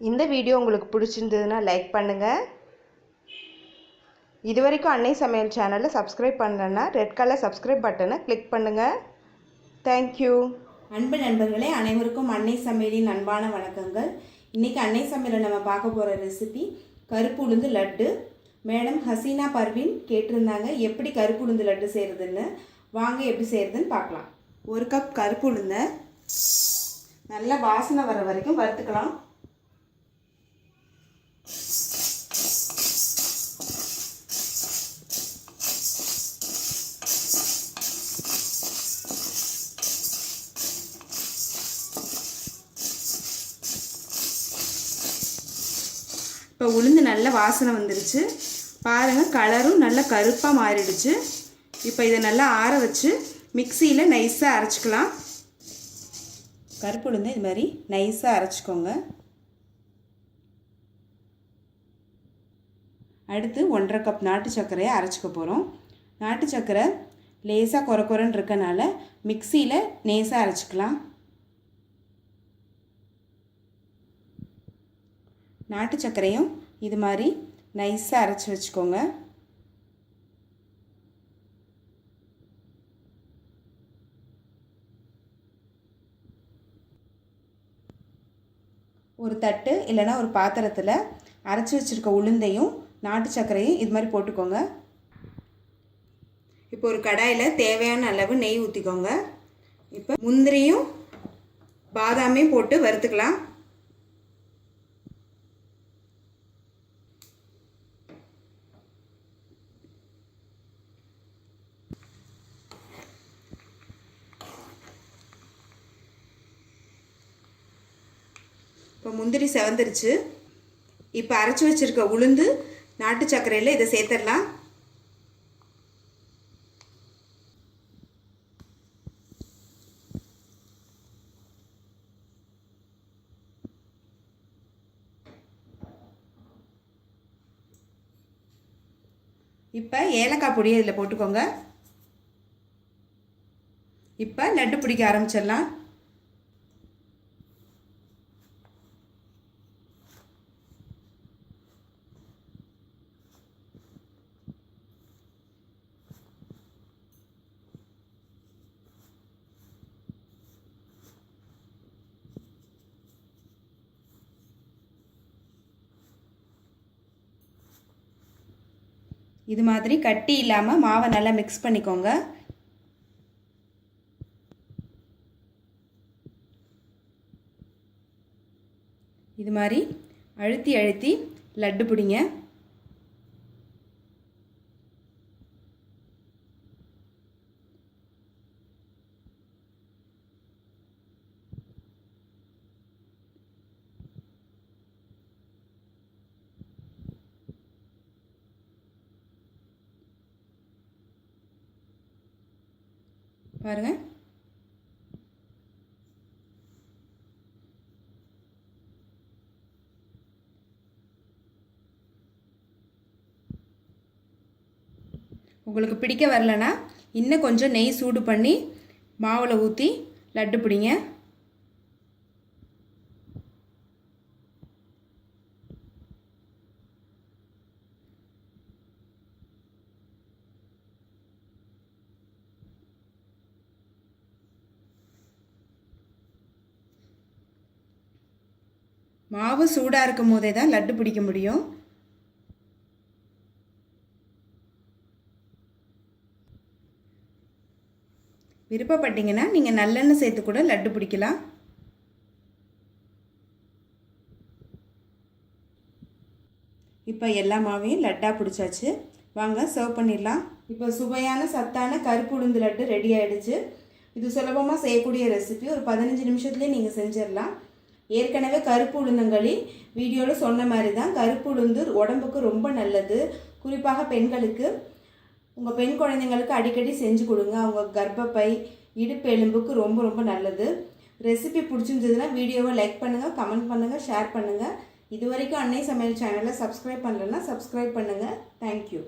இந்த வீடியோ உங்களுக்கு பிடிச்சிருந்ததுன்னா லைக் பண்ணுங்கள். இதுவரைக்கும் அன்னை சமையல் சேனலை சப்ஸ்கிரைப் பண்ணலன்னா ரெட் கலர் சப்ஸ்கிரைப் பட்டனை கிளிக் பண்ணுங்கள். தேங்க்யூ. அன்பு நண்பர்களே, அனைவருக்கும் அன்னை சமையலின் அன்பான வணக்கங்கள். இன்றைக்கி அன்னை சமையலில் நம்ம பார்க்க போகிற ரெசிபி கருப்பு உளுந்து லட்டு. மேடம் ஹசீனா பர்வீன் கேட்டிருந்தாங்க எப்படி கருப்பு உளுந்து லட்டு செய்கிறதுன்னு. வாங்க எப்படி செய்கிறதுன்னு பார்க்கலாம். 1 கப் கருப்பு உளுந்தை நல்லா வாசனை வர வரைக்கும் வறுத்துக்கலாம். இப்போ உளுந்து நல்ல வாசனை வந்துருச்சு பாருங்கள். கலரும் நல்லா கருப்பாக மாறிடுச்சு. இப்போ இதை நல்லா ஆற வச்சு மிக்சியில் நைஸாக அரைச்சிக்கலாம். கருப்பு உளுந்து இது மாதிரி நைஸாக அரைச்சிக்கோங்க. அடுத்து 1.5 கப் நாட்டு சர்க்கரையை அரைச்சிக்க போகிறோம். நாட்டு சர்க்கரை லேசாக கொரன்னு இருக்கனால மிக்சியில் லேசாக அரைச்சிக்கலாம். நாட்டு சர்க்கரையும் இது மாதிரி நைஸாக அரைச்சி வச்சுக்கோங்க. ஒரு தட்டு இல்லைன்னா ஒரு பாத்திரத்தில் அரைச்சி வச்சுருக்க உளுந்தையும் நாட்டு சர்க்கரையும் இது மாதிரி போட்டுக்கோங்க. இப்போ ஒரு கடாயில் தேவையான அளவு நெய் ஊற்றிக்கோங்க. இப்போ முந்திரியும் பாதாமையும் போட்டு வறுத்துக்கலாம். இப்போ முந்திரி செவந்துருச்சு. இப்போ அரைச்சி வச்சுருக்க உளுந்து நாட்டு சர்க்கரையில் இதை சேர்த்துடலாம். இப்போ ஏலக்காய் பொடியை இதில் போட்டுக்கோங்க. இப்போ லட்டு பிடிக்க ஆரம்பிச்சிடலாம். இது மாதிரி கட்டி இல்லாமல் மாவை நல்லா மிக்ஸ் பண்ணிக்கோங்க. இது மாதிரி அழுத்தி அழுத்தி லட்டு பிடிங்க. பாருங்கள், உங்களுக்கு பிடிக்க வரலன்னா இன்னும் கொஞ்சம் நெய் சூடு பண்ணி மாவில் ஊற்றி லட்டு பிடிங்க. மாவு சூடாக இருக்கும் போதே தான் லட்டு பிடிக்க முடியும். விருப்பப்பட்டீங்கன்னா நீங்கள் நல்லெண்ணெய் சேர்த்து கூட லட்டு பிடிக்கலாம். இப்போ எல்லா மாவையும் லட்டாக பிடிச்சாச்சு. வாங்க சர்வ் பண்ணிடலாம். இப்போ சுவையான சத்தான கருப்பு உளுந்து லட்டு ரெடி ஆகிடுச்சு. இது சுலபமாக செய்யக்கூடிய ரெசிபி. ஒரு 15 நிமிஷத்துலேயே நீங்கள் செஞ்சிடலாம். ஏற்கனவே கருப்பு உளுந்தங்களி வீடியோவில் சொன்ன மாதிரி தான் கருப்பு உளுந்து உடம்புக்கு ரொம்ப நல்லது. குறிப்பாக பெண்களுக்கு, உங்கள் பெண் குழந்தைங்களுக்கு அடிக்கடி செஞ்சு கொடுங்க. அவங்க கர்ப்பப்பை, இடுப்பு எலும்புக்கு ரொம்ப ரொம்ப நல்லது. ரெசிபி பிடிச்சிருந்ததுன்னா வீடியோவை லைக் பண்ணுங்கள், கமெண்ட் பண்ணுங்கள், ஷேர் பண்ணுங்கள். இது வரைக்கும் அன்னை சமையல் சேனலை சப்ஸ்கிரைப் பண்ணலைன்னா சப்ஸ்கிரைப் பண்ணுங்கள். தேங்க்யூ.